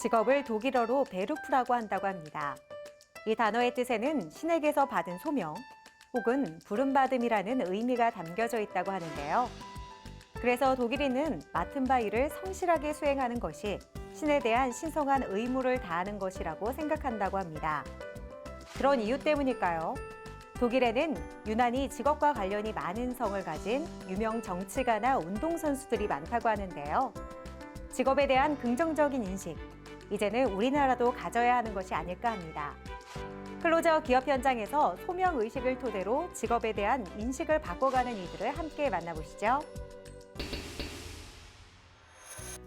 직업을 독일어로 베루프라고 한다고 합니다. 이 단어의 뜻에는 신에게서 받은 소명 혹은 부름받음이라는 의미가 담겨져 있다고 하는데요. 그래서 독일인은 맡은 바 일을 성실하게 수행하는 것이 신에 대한 신성한 의무를 다하는 것이라고 생각한다고 합니다. 그런 이유 때문일까요? 독일에는 유난히 직업과 관련이 많은 성을 가진 유명 정치가나 운동선수들이 많다고 하는데요. 직업에 대한 긍정적인 인식, 이제는 우리나라도 가져야 하는 것이 아닐까 합니다. 클로저 기업 현장에서 소명의식을 토대로 직업에 대한 인식을 바꿔가는 이들을 함께 만나보시죠.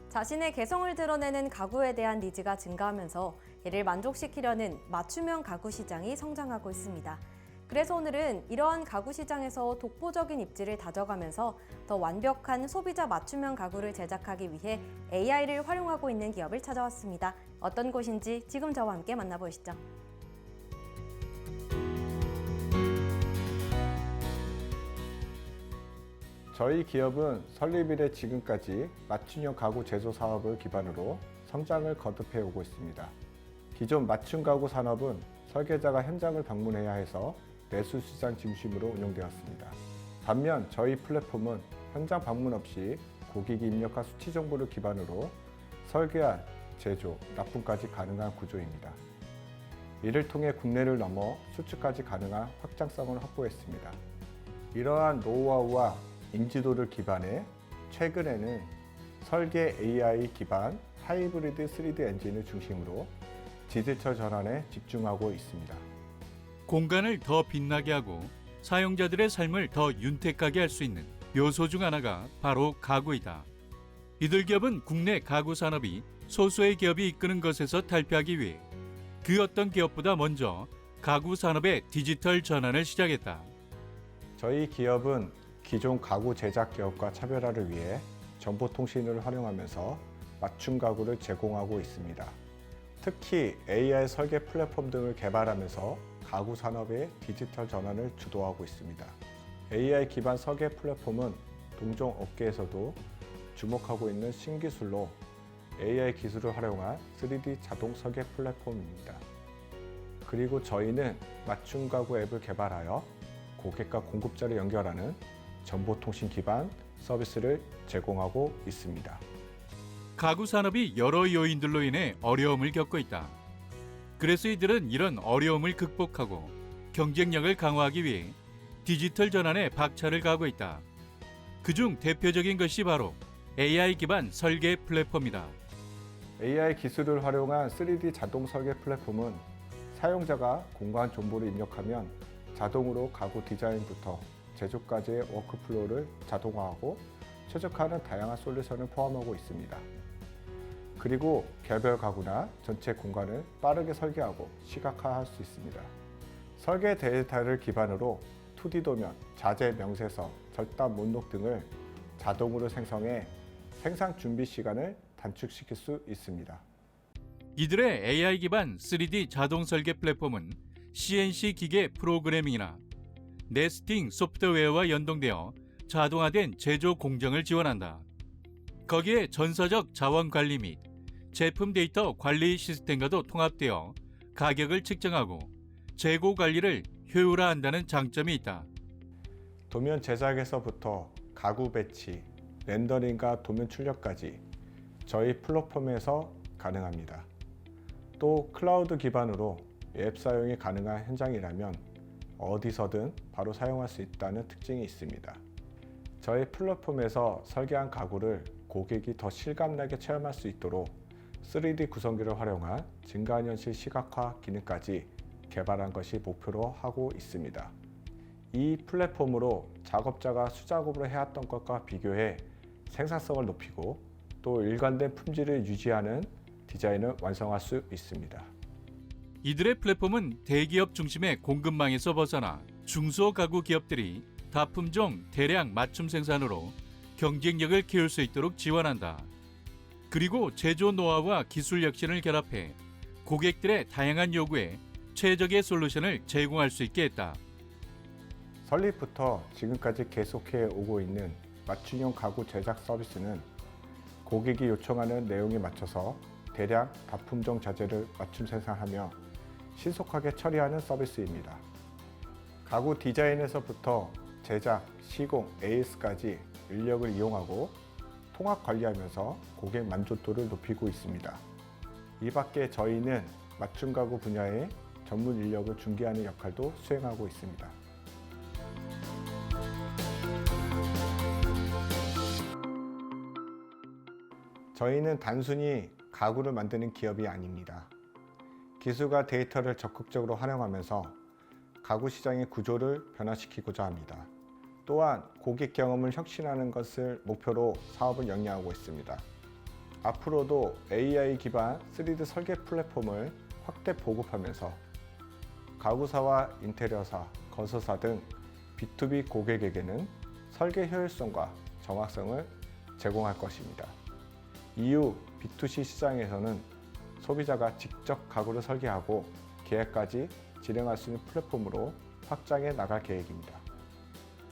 자신의 개성을 드러내는 가구에 대한 니즈가 증가하면서 이를 만족시키려는 맞춤형 가구 시장이 성장하고 있습니다. 그래서 오늘은 이러한 가구 시장에서 독보적인 입지를 다져가면서 더 완벽한 소비자 맞춤형 가구를 제작하기 위해 AI를 활용하고 있는 기업을 찾아왔습니다. 어떤 곳인지 지금 저와 함께 만나보시죠. 저희 기업은 설립 이래 지금까지 맞춤형 가구 제조 사업을 기반으로 성장을 거듭해 오고 있습니다. 기존 맞춤 가구 산업은 설계자가 현장을 방문해야 해서 내수 시장 중심으로 운영되었습니다. 반면 저희 플랫폼은 현장 방문 없이 고객이 입력한 수치 정보를 기반으로 설계한 제조, 납품까지 가능한 구조입니다. 이를 통해 국내를 넘어 수출까지 가능한 확장성을 확보했습니다. 이러한 노하우와 인지도를 기반해 최근에는 설계 AI 기반 하이브리드 3D 엔진을 중심으로 디지털 전환에 집중하고 있습니다. 공간을 더 빛나게 하고 사용자들의 삶을 더 윤택하게 할 수 있는 요소 중 하나가 바로 가구이다. 이들 기업은 국내 가구 산업이 소수의 기업이 이끄는 것에서 탈피하기 위해 그 어떤 기업보다 먼저 가구 산업의 디지털 전환을 시작했다. 저희 기업은 기존 가구 제작 기업과 차별화를 위해 정보통신을 활용하면서 맞춤 가구를 제공하고 있습니다. 특히 AI 설계 플랫폼 등을 개발하면서 가구 산업의 디지털 전환을 주도하고 있습니다. AI 기반 설계 플랫폼은 동종 업계에서도 주목하고 있는 신기술로 AI 기술을 활용한 3D 자동 설계 플랫폼입니다. 그리고 저희는 맞춤 가구 앱을 개발하여 고객과 공급자를 연결하는 정보통신 기반 서비스를 제공하고 있습니다. 가구 산업이 여러 요인들로 인해 어려움을 겪고 있다. 그래서 이들은 이런 어려움을 극복하고 경쟁력을 강화하기 위해 디지털 전환에 박차를 가하고 있다. 그중 대표적인 것이 바로 AI 기반 설계 플랫폼이다. AI 기술을 활용한 3D 자동 설계 플랫폼은 사용자가 공간 정보를 입력하면 자동으로 가구 디자인부터 제조까지의 워크플로우를 자동화하고 최적화하는 다양한 솔루션을 포함하고 있습니다. 그리고 개별 가구나 전체 공간을 빠르게 설계하고 시각화할 수 있습니다. 설계 데이터를 기반으로 2D 도면, 자재 명세서, 절단 목록 등을 자동으로 생성해 생산 준비 시간을 단축시킬 수 있습니다. 이들의 AI 기반 3D 자동 설계 플랫폼은 CNC 기계 프로그래밍이나 네스팅 소프트웨어와 연동되어 자동화된 제조 공정을 지원한다. 거기에 전사적 자원 관리 및 제품 데이터 관리 시스템과도 통합되어 가격을 측정하고 재고 관리를 효율화한다는 장점이 있다. 도면 제작에서부터 가구 배치, 렌더링과 도면 출력까지 저희 플랫폼에서 가능합니다. 또 클라우드 기반으로 앱 사용이 가능한 현장이라면 어디서든 바로 사용할 수 있다는 특징이 있습니다. 저희 플랫폼에서 설계한 가구를 고객이 더 실감나게 체험할 수 있도록 3D 구성기를 활용한 증강현실 시각화 기능까지 개발한 것이 목표로 하고 있습니다. 이 플랫폼으로 작업자가 수작업으로 해왔던 것과 비교해 생산성을 높이고 또 일관된 품질을 유지하는 디자인을 완성할 수 있습니다. 이들의 플랫폼은 대기업 중심의 공급망에서 벗어나 중소가구 기업들이 다품종 대량 맞춤 생산으로 경쟁력을 키울 수 있도록 지원한다. 그리고 제조 노하우와 기술 혁신을 결합해 고객들의 다양한 요구에 최적의 솔루션을 제공할 수 있게 했다. 설립부터 지금까지 계속해 오고 있는 맞춤형 가구 제작 서비스는 고객이 요청하는 내용에 맞춰서 대량 다품종 자재를 맞춤 생산하며 신속하게 처리하는 서비스입니다. 가구 디자인에서부터 제작, 시공, AS까지 인력을 이용하고 통합 관리하면서 고객 만족도를 높이고 있습니다. 이 밖에 저희는 맞춤 가구 분야의 전문 인력을 중개하는 역할도 수행하고 있습니다. 저희는 단순히 가구를 만드는 기업이 아닙니다. 기술과 데이터를 적극적으로 활용하면서 가구 시장의 구조를 변화시키고자 합니다. 또한 고객 경험을 혁신하는 것을 목표로 사업을 영위하고 있습니다. 앞으로도 AI 기반 3D 설계 플랫폼을 확대 보급하면서 가구사와 인테리어사, 건설사 등 B2B 고객에게는 설계 효율성과 정확성을 제공할 것입니다. 이후 B2C 시장에서는 소비자가 직접 가구를 설계하고 계획까지 진행할 수 있는 플랫폼으로 확장해 나갈 계획입니다.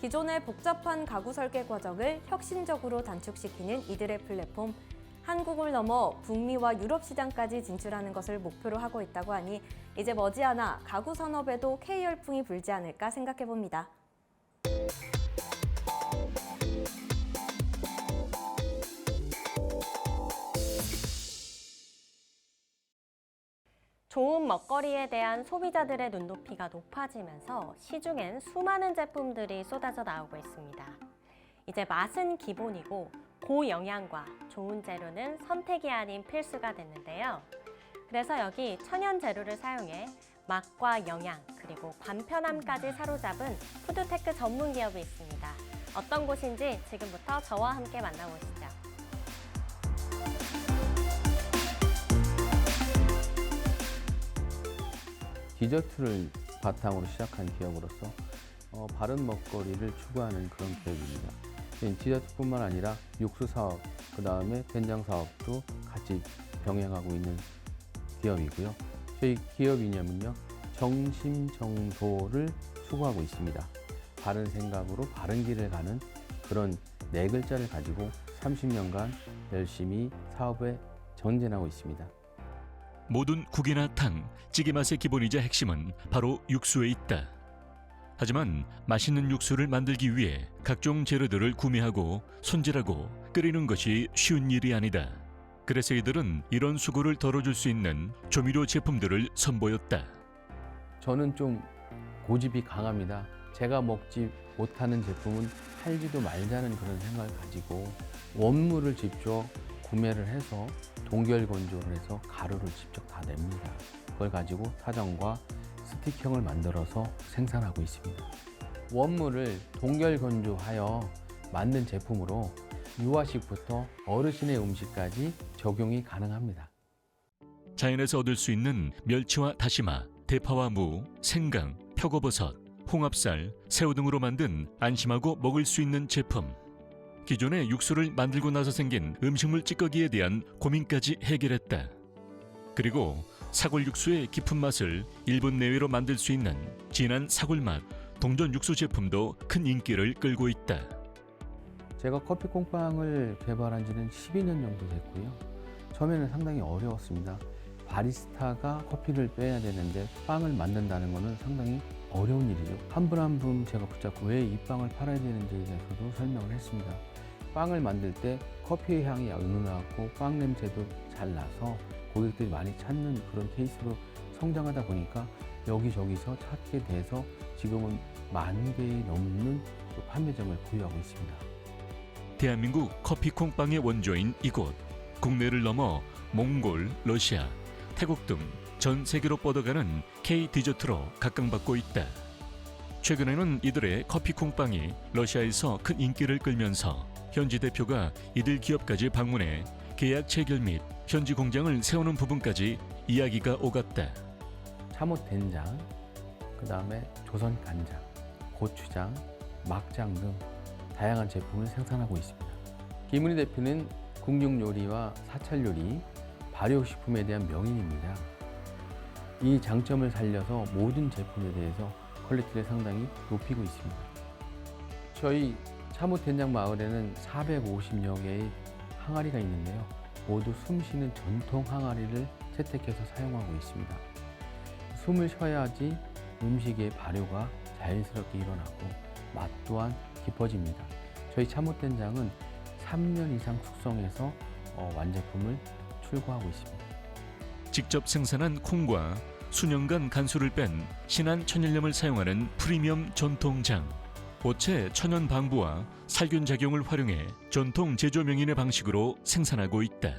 기존의 복잡한 가구 설계 과정을 혁신적으로 단축시키는 이들의 플랫폼. 한국을 넘어 북미와 유럽 시장까지 진출하는 것을 목표로 하고 있다고 하니 이제 머지않아 가구 산업에도 K열풍이 불지 않을까 생각해 봅니다. 좋은 먹거리에 대한 소비자들의 눈높이가 높아지면서 시중엔 수많은 제품들이 쏟아져 나오고 있습니다. 이제 맛은 기본이고 고영양과 좋은 재료는 선택이 아닌 필수가 됐는데요. 그래서 여기 천연 재료를 사용해 맛과 영양 그리고 간편함까지 사로잡은 푸드테크 전문 기업이 있습니다. 어떤 곳인지 지금부터 저와 함께 만나보시죠. 디저트를 바탕으로 시작한 기업으로서 바른 먹거리를 추구하는 그런 기업입니다. 디저트뿐만 아니라 육수 사업, 그 다음에 된장 사업도 같이 병행하고 있는 기업이고요. 저희 기업 이념은요, 정심정도를 추구하고 있습니다. 바른 생각으로 바른 길을 가는 그런 네 글자를 가지고 30년간 열심히 사업에 전진하고 있습니다. 모든 국이나 탕, 찌개 맛의 기본이자 핵심은 바로 육수에 있다. 하지만 맛있는 육수를 만들기 위해 각종 재료들을 구매하고 손질하고 끓이는 것이 쉬운 일이 아니다. 그래서 이들은 이런 수고를 덜어줄 수 있는 조미료 제품들을 선보였다. 저는 좀 고집이 강합니다. 제가 먹지 못하는 제품은 팔지도 말자는 그런 생각을 가지고 원물을 직접 구매를 해서 동결 건조를 해서 가루를 직접 다 냅니다. 그걸 가지고 사정과 스틱형을 만들어서 생산하고 있습니다. 원물을 동결 건조하여 만든 제품으로 유아식부터 어르신의 음식까지 적용이 가능합니다. 자연에서 얻을 수 있는 멸치와 다시마, 대파와 무, 생강, 표고버섯, 홍합살, 새우 등으로 만든 안심하고 먹을 수 있는 제품. 기존의 육수를 만들고 나서 생긴 음식물 찌꺼기에 대한 고민까지 해결했다. 그리고 사골 육수의 깊은 맛을 1분 내외로 만들 수 있는 진한 사골맛 동전 육수 제품도 큰 인기를 끌고 있다. 제가 커피 콩빵을 개발한 지는 12년 정도 됐고요. 처음에는 상당히 어려웠습니다. 바리스타가 커피를 빼야 되는데 빵을 만든다는 것은 상당히 어려운 일이죠. 한 분 한 분 제가 붙잡고 왜 이 빵을 팔아야 되는지에 대해서도 설명을 했습니다. 빵을 만들 때 커피의 향이 은은하고 빵 냄새도 잘 나서 고객들이 많이 찾는 그런 케이스로 성장하다 보니까 여기저기서 찾게 돼서 지금은 10,000개의 넘는 판매점을 보유하고 있습니다. 대한민국 커피 콩빵의 원조인 이곳. 국내를 넘어 몽골, 러시아, 태국 등 전 세계로 뻗어가는 K 디저트로 각광받고 있다. 최근에는 이들의 커피 콩빵이 러시아에서 큰 인기를 끌면서 현지 대표가 이들 기업까지 방문해 계약 체결 및 현지 공장을 세우는 부분까지 이야기가 오갔다. 참옷 된장, 그 다음에 조선 간장, 고추장, 막장 등 다양한 제품을 생산하고 있습니다. 김은희 대표는 국육 요리와 사찰 요리, 발효식품에 대한 명인입니다. 이 장점을 살려서 모든 제품에 대해서 퀄리티를 상당히 높이고 있습니다. 저희 참옷 된장 마을에는 450여 개의 항아리가 있는데요. 모두 숨 쉬는 전통 항아리를 채택해서 사용하고 있습니다. 숨을 쉬어야지 음식의 발효가 자연스럽게 일어나고 맛 또한 깊어집니다. 저희 참옷된장은 3년 이상 숙성해서 완제품을 출고하고 있습니다. 직접 생산한 콩과 수년간 간수를 뺀 신안 천일염을 사용하는 프리미엄 전통장. 고체 천연 방부와 살균 작용을 활용해 전통 제조 명인의 방식으로 생산하고 있다.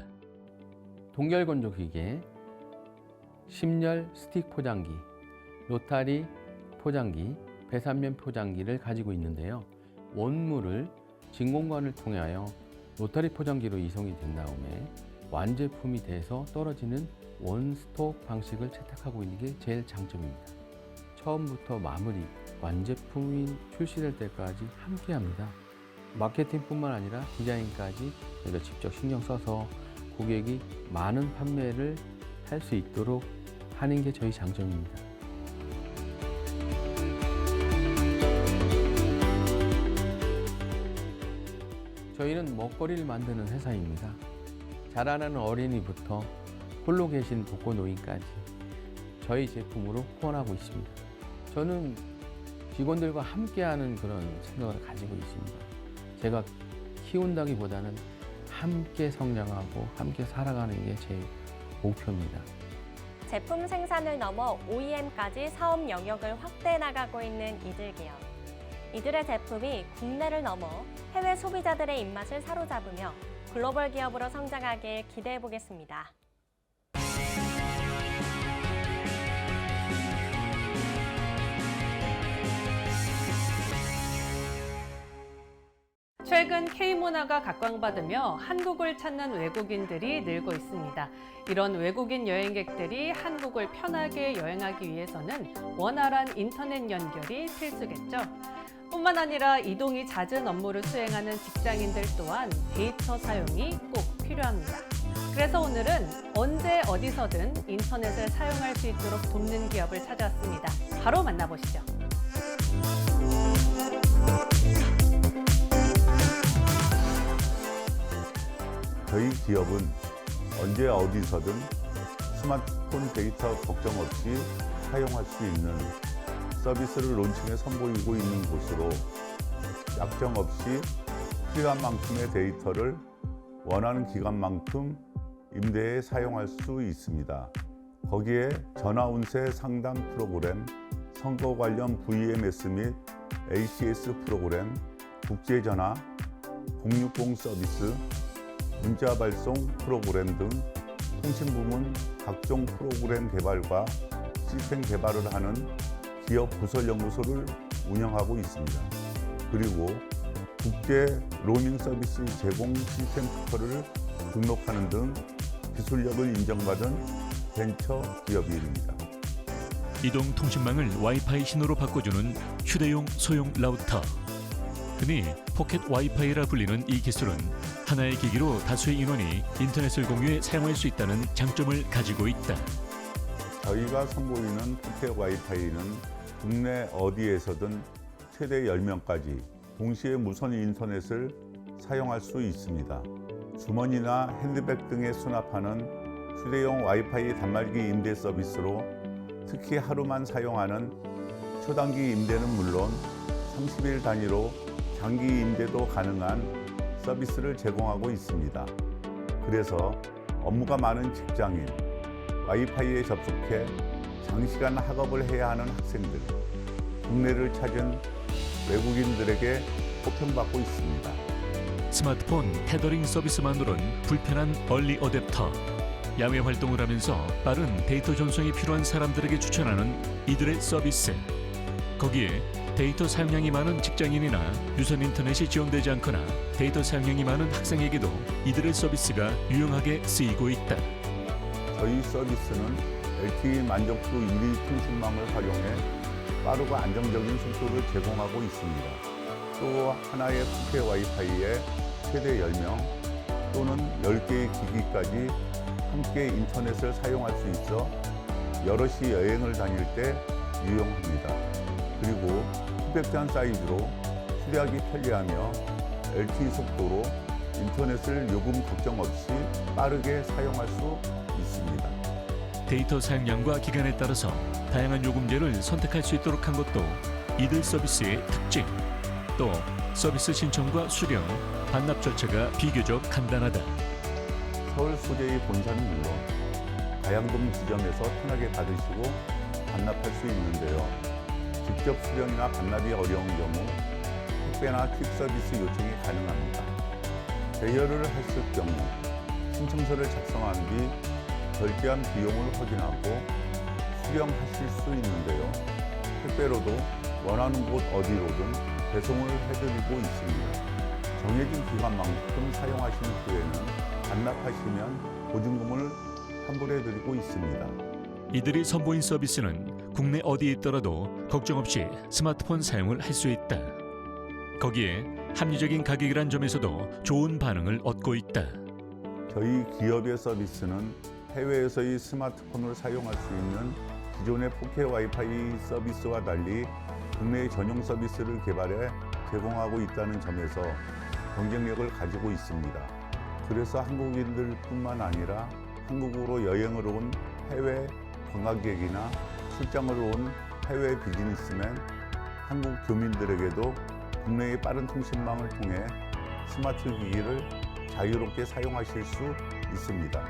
동결 건조 기계, 심열 스틱 포장기, 로타리 포장기, 배산면 포장기를 가지고 있는데요. 원물을 진공관을 통하여 로타리 포장기로 이송이 된 다음에 완제품이 돼서 떨어지는 원스톱 방식을 채택하고 있는 게 제일 장점입니다. 처음부터 마무리, 완제품이 출시될 때까지 함께합니다. 마케팅뿐만 아니라 디자인까지 저희가 직접 신경 써서 고객이 많은 판매를 할 수 있도록 하는 게 저희 장점입니다. 저희는 먹거리를 만드는 회사입니다. 자라나는 어린이부터 홀로 계신 독거노인까지 저희 제품으로 후원하고 있습니다. 저는 직원들과 함께하는 그런 생각을 가지고 있습니다. 제가 키운다기보다는 함께 성장하고 함께 살아가는 게 제 목표입니다. 제품 생산을 넘어 OEM까지 사업 영역을 확대해 나가고 있는 이들 기업. 이들의 제품이 국내를 넘어 해외 소비자들의 입맛을 사로잡으며 글로벌 기업으로 성장하길 기대해 보겠습니다. 최근 K문화가 각광받으며 한국을 찾는 외국인들이 늘고 있습니다. 이런 외국인 여행객들이 한국을 편하게 여행하기 위해서는 원활한 인터넷 연결이 필수겠죠. 뿐만 아니라 이동이 잦은 업무를 수행하는 직장인들 또한 데이터 사용이 꼭 필요합니다. 그래서 오늘은 언제 어디서든 인터넷을 사용할 수 있도록 돕는 기업을 찾아왔습니다. 바로 만나보시죠. 저희 기업은 언제 어디서든 스마트폰 데이터 걱정 없이 사용할 수 있는 서비스를 론칭해 선보이고 있는 곳으로 약정 없이 필요한 만큼의 데이터를 원하는 기간만큼 임대해 사용할 수 있습니다. 거기에 전화 운세 상담 프로그램, 선거 관련 VMS 및 ACS 프로그램, 국제전화, 060 서비스, 문자 발송 프로그램 등 통신부문 각종 프로그램 개발과 시스템 개발을 하는 기업 부설연구소를 운영하고 있습니다. 그리고 국제 로밍 서비스 제공 시스템 특허를 등록하는 등 기술력을 인정받은 벤처 기업입니다. 이동 통신망을 와이파이 신호로 바꿔주는 휴대용 소형 라우터. 흔히 포켓 와이파이라 불리는 이 기술은 하나의 기기로 다수의 인원이 인터넷을 공유해 사용할 수 있다는 장점을 가지고 있다. 저희가 선보이는 포켓 와이파이는 국내 어디에서든 최대 10명까지 동시에 무선 인터넷을 사용할 수 있습니다. 주머니나 핸드백 등에 수납하는 휴대용 와이파이 단말기 임대 서비스로 특히 하루만 사용하는 초단기 임대는 물론 30일 단위로 장기 임대도 가능한 서비스를 제공하고 있습니다. 그래서 업무가 많은 직장인, 와이파이에 접속해 장시간 학업을 해야 하는 학생들, 국내를 찾은 외국인들에게 호평받고 있습니다. 스마트폰 테더링 서비스만으로는 불편한 얼리 어댑터. 야외 활동을 하면서 빠른 데이터 전송이 필요한 사람들에게 추천하는 이들의 서비스. 거기에 데이터 사용량이 많은 직장인이나 유선 인터넷이 지원되지 않거나 데이터 사용량이 많은 학생에게도 이들의 서비스가 유용하게 쓰이고 있다. 저희 서비스는 LTE 만족도 1위 통신망을 활용해 빠르고 안정적인 속도를 제공하고 있습니다. 또 하나의 포켓 와이파이에 최대 10명 또는 10개의 기기까지 함께 인터넷을 사용할 수 있어 여럿이 여행을 다닐 때 유용합니다. 그리고 컴팩트한 사이즈로 휴대하기 편리하며 LTE 속도로 인터넷을 요금 걱정 없이 빠르게 사용할 수 있습니다. 데이터 사용량과 기간에 따라서 다양한 요금제를 선택할 수 있도록 한 것도 이들 서비스의 특징. 또 서비스 신청과 수령, 반납 절차가 비교적 간단하다. 서울 소재의 본사는 물론 가양동 지점에서 편하게 받으시고 반납할 수 있는데요. 직접 수령이나 반납이 어려운 경우 택배나 퀵 서비스 요청이 가능합니다. 대여를 했을 경우 신청서를 작성한 뒤 결제한 비용을 확인하고 수령하실 수 있는데요. 택배로도 원하는 곳 어디로든 배송을 해드리고 있습니다. 정해진 기간만큼 사용하신 후에는 반납하시면 보증금을 환불해드리고 있습니다. 이들이 선보인 서비스는 국내 어디에 있더라도 걱정 없이 스마트폰 사용을 할 수 있다. 거기에 합리적인 가격이란 점에서도 좋은 반응을 얻고 있다. 저희 기업의 서비스는 해외에서의 스마트폰을 사용할 수 있는 기존의 4K 와이파이 서비스와 달리 국내의 전용 서비스를 개발해 제공하고 있다는 점에서 경쟁력을 가지고 있습니다. 그래서 한국인들뿐만 아니라 한국으로 여행을 온 해외 관광객이나 출장을 온 해외 비즈니스맨, 한국 교민들에게도 국내의 빠른 통신망을 통해 스마트 기기를 자유롭게 사용하실 수 있습니다.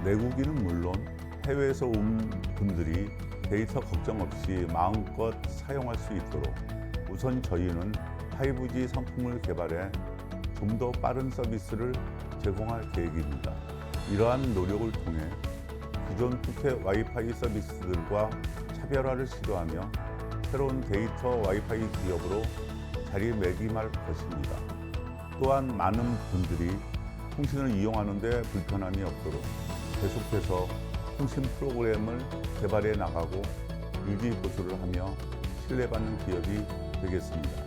내국인은 물론 해외에서 온 분들이 데이터 걱정 없이 마음껏 사용할 수 있도록 우선 저희는 5G 상품을 개발해 좀 더 빠른 서비스를 제공할 계획입니다. 이러한 노력을 통해 기존 4K 와이파이 서비스들과 차별화를 시도하며 새로운 데이터 와이파이 기업으로 자리매김할 것입니다. 또한 많은 분들이 통신을 이용하는 데 불편함이 없도록 계속해서 통신 프로그램을 개발해 나가고 유지 보수를 하며 신뢰받는 기업이 되겠습니다.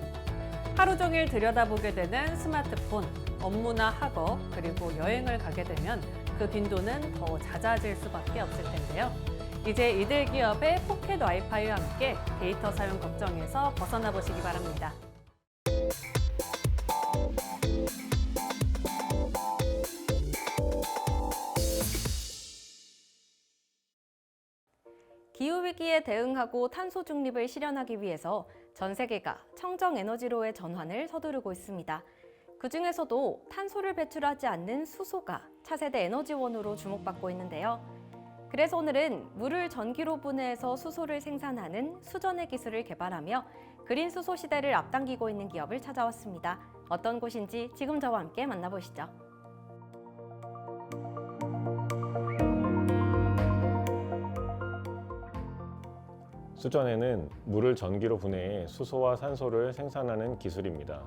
하루 종일 들여다보게 되는 스마트폰, 업무나 학업, 그리고 여행을 가게 되면 그 빈도는 더 잦아질 수밖에 없을 텐데요. 이제 이들 기업의 포켓 와이파이와 함께 데이터 사용 걱정에서 벗어나 보시기 바랍니다. 기후위기에 대응하고 탄소 중립을 실현하기 위해서 전 세계가 청정에너지로의 전환을 서두르고 있습니다. 그중에서도 탄소를 배출하지 않는 수소가 차세대 에너지원으로 주목받고 있는데요. 그래서 오늘은 물을 전기로 분해해서 수소를 생산하는 수전의 기술을 개발하며 그린 수소 시대를 앞당기고 있는 기업을 찾아왔습니다. 어떤 곳인지 지금 저와 함께 만나보시죠. 수전에는 물을 전기로 분해해 수소와 산소를 생산하는 기술입니다.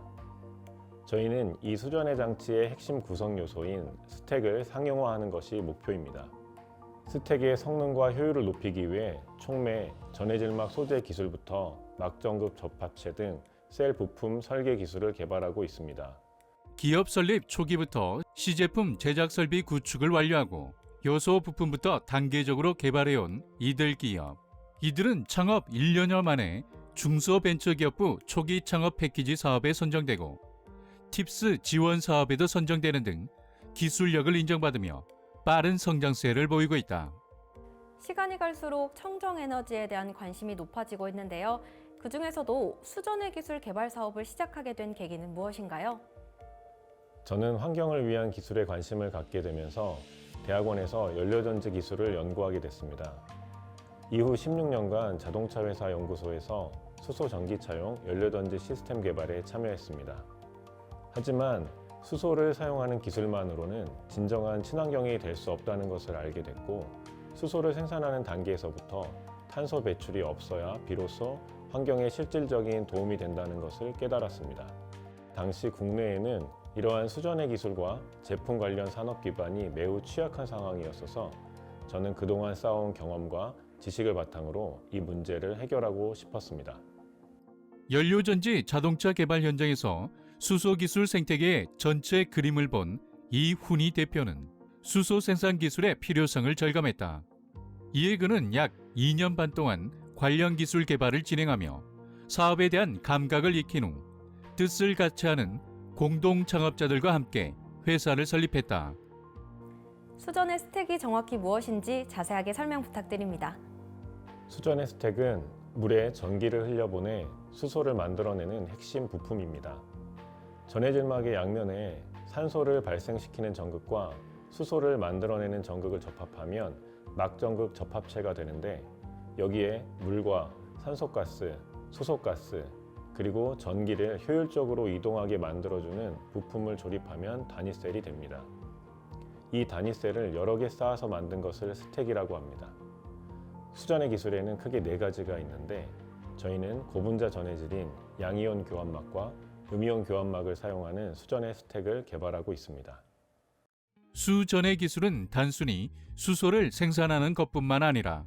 저희는 이 수전의 장치의 핵심 구성 요소인 스택을 상용화하는 것이 목표입니다. 스택의 성능과 효율을 높이기 위해 촉매, 전해질막 소재 기술부터 막정급 접합체 등 셀 부품 설계 기술을 개발하고 있습니다. 기업 설립 초기부터 시제품 제작 설비 구축을 완료하고 요소 부품부터 단계적으로 개발해온 이들 기업. 이들은 창업 1년여 만에 중소벤처기업부 초기 창업 패키지 사업에 선정되고 팁스 지원 사업에도 선정되는 등 기술력을 인정받으며 빠른 성장세를 보이고 있다. 시간이 갈수록 청정에너지에 대한 관심이 높아지고 있는데요. 그중에서도 수전의 기술 개발 사업을 시작하게 된 계기는 무엇인가요? 저는 환경을 위한 기술에 관심을 갖게 되면서 대학원에서 연료전지 기술을 연구하게 됐습니다. 이후 16년간 자동차 회사 연구소에서 수소 전기차용 연료전지 시스템 개발에 참여했습니다. 하지만 수소를 사용하는 기술만으로는 진정한 친환경이 될 수 없다는 것을 알게 됐고 수소를 생산하는 단계에서부터 탄소 배출이 없어야 비로소 환경에 실질적인 도움이 된다는 것을 깨달았습니다. 당시 국내에는 이러한 수전의 기술과 제품 관련 산업 기반이 매우 취약한 상황이었어서 저는 그동안 쌓아온 경험과 지식을 바탕으로 이 문제를 해결하고 싶었습니다. 연료전지 자동차 개발 현장에서 수소 기술 생태계의 전체 그림을 본 이훈희 대표는 수소 생산 기술의 필요성을 절감했다. 이에 그는 약 2년 반 동안 관련 기술 개발을 진행하며 사업에 대한 감각을 익힌 후 뜻을 같이 하는 공동 창업자들과 함께 회사를 설립했다. 수전의 스택이 정확히 무엇인지 자세하게 설명 부탁드립니다. 수전의 스택은 물에 전기를 흘려보내 수소를 만들어내는 핵심 부품입니다. 전해질막의 양면에 산소를 발생시키는 전극과 수소를 만들어내는 전극을 접합하면 막전극 접합체가 되는데, 여기에 물과 산소가스, 수소가스, 그리고 전기를 효율적으로 이동하게 만들어주는 부품을 조립하면 단위셀이 됩니다. 이 단위셀을 여러 개 쌓아서 만든 것을 스택이라고 합니다. 수전의 기술에는 크게 4가지가 있는데, 저희는 고분자 전해질인 양이온 교환막과 음이온 교환막을 사용하는 수전의 스택을 개발하고 있습니다. 수전의 기술은 단순히 수소를 생산하는 것뿐만 아니라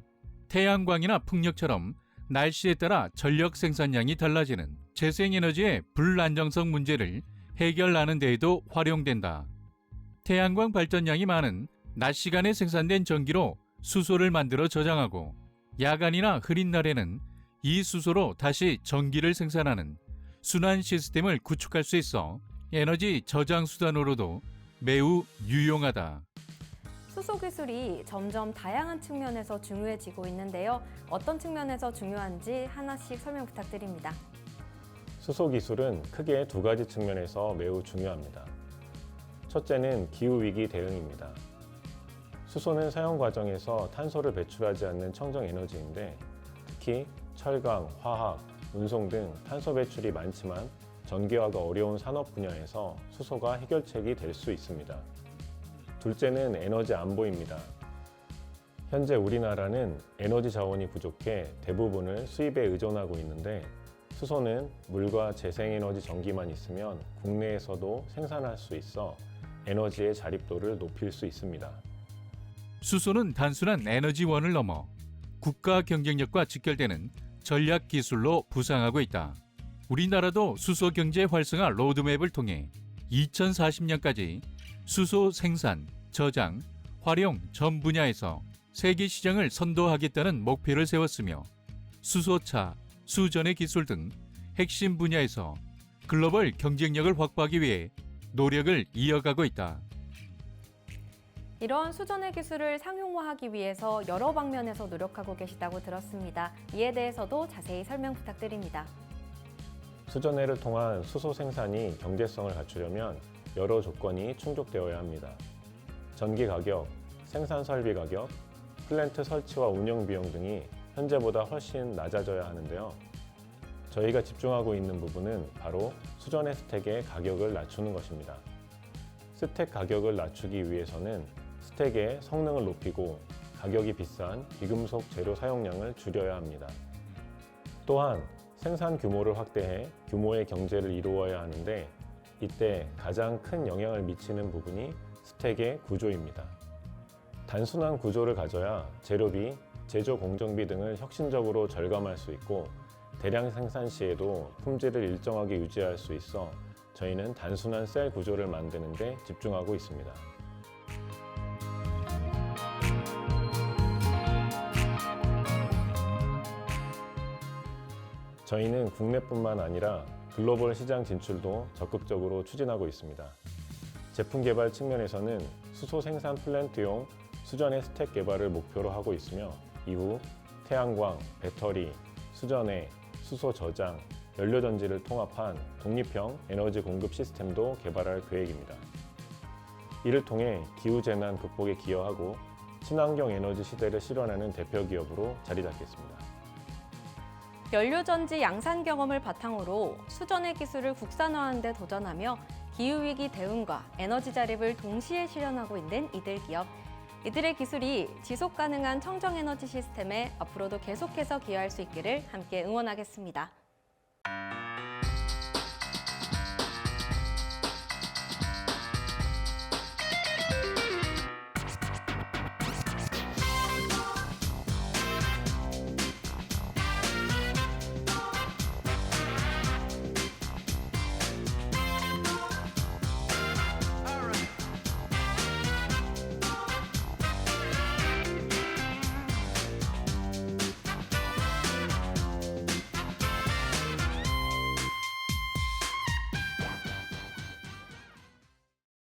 태양광이나 풍력처럼 날씨에 따라 전력 생산량이 달라지는 재생에너지의 불안정성 문제를 해결하는 데에도 활용된다. 태양광 발전량이 많은 낮 시간에 생산된 전기로 수소를 만들어 저장하고, 야간이나 흐린 날에는 이 수소로 다시 전기를 생산하는 순환 시스템을 구축할 수 있어 에너지 저장 수단으로도 매우 유용하다. 수소 기술이 점점 다양한 측면에서 중요해지고 있는데요. 어떤 측면에서 중요한지 하나씩 설명 부탁드립니다. 수소 기술은 크게 2가지 측면에서 매우 중요합니다. 첫째는 기후위기 대응입니다. 수소는 사용 과정에서 탄소를 배출하지 않는 청정 에너지인데, 특히 철강, 화학, 운송 등 탄소 배출이 많지만 전기화가 어려운 산업 분야에서 수소가 해결책이 될 수 있습니다. 둘째는 에너지 안보입니다. 현재 우리나라는 에너지 자원이 부족해 대부분을 수입에 의존하고 있는데, 수소는 물과 재생에너지 전기만 있으면 국내에서도 생산할 수 있어 에너지의 자립도를 높일 수 있습니다. 수소는 단순한 에너지원을 넘어 국가 경쟁력과 직결되는 전략 기술로 부상하고 있다. 우리나라도 수소 경제 활성화 로드맵을 통해 2040년까지 수소 생산, 저장, 활용 전 분야에서 세계 시장을 선도하겠다는 목표를 세웠으며, 수소차, 수전의 기술 등 핵심 분야에서 글로벌 경쟁력을 확보하기 위해 노력을 이어가고 있다. 이러한 수전의 기술을 상용화하기 위해서 여러 방면에서 노력하고 계시다고 들었습니다. 이에 대해서도 자세히 설명 부탁드립니다. 수전해를 통한 수소 생산이 경제성을 갖추려면 여러 조건이 충족되어야 합니다. 전기 가격, 생산 설비 가격, 플랜트 설치와 운영 비용 등이 현재보다 훨씬 낮아져야 하는데요. 저희가 집중하고 있는 부분은 바로 수전의 스택의 가격을 낮추는 것입니다. 스택 가격을 낮추기 위해서는 스택의 성능을 높이고 가격이 비싼 비금속 재료 사용량을 줄여야 합니다. 또한 생산 규모를 확대해 규모의 경제를 이루어야 하는데, 이때 가장 큰 영향을 미치는 부분이 스택의 구조입니다. 단순한 구조를 가져야 재료비, 제조 공정비 등을 혁신적으로 절감할 수 있고, 대량 생산 시에도 품질을 일정하게 유지할 수 있어 저희는 단순한 셀 구조를 만드는 데 집중하고 있습니다. 저희는 국내뿐만 아니라 글로벌 시장 진출도 적극적으로 추진하고 있습니다. 제품 개발 측면에서는 수소 생산 플랜트용 수전의 스택 개발을 목표로 하고 있으며, 이후 태양광, 배터리, 수전해, 수소 저장, 연료전지를 통합한 독립형 에너지 공급 시스템도 개발할 계획입니다. 이를 통해 기후재난 극복에 기여하고 친환경 에너지 시대를 실현하는 대표 기업으로 자리 잡겠습니다. 연료전지 양산 경험을 바탕으로 수전의 기술을 국산화하는 데 도전하며 기후위기 대응과 에너지 자립을 동시에 실현하고 있는 이들 기업. 이들의 기술이 지속 가능한 청정에너지 시스템에 앞으로도 계속해서 기여할 수 있기를 함께 응원하겠습니다.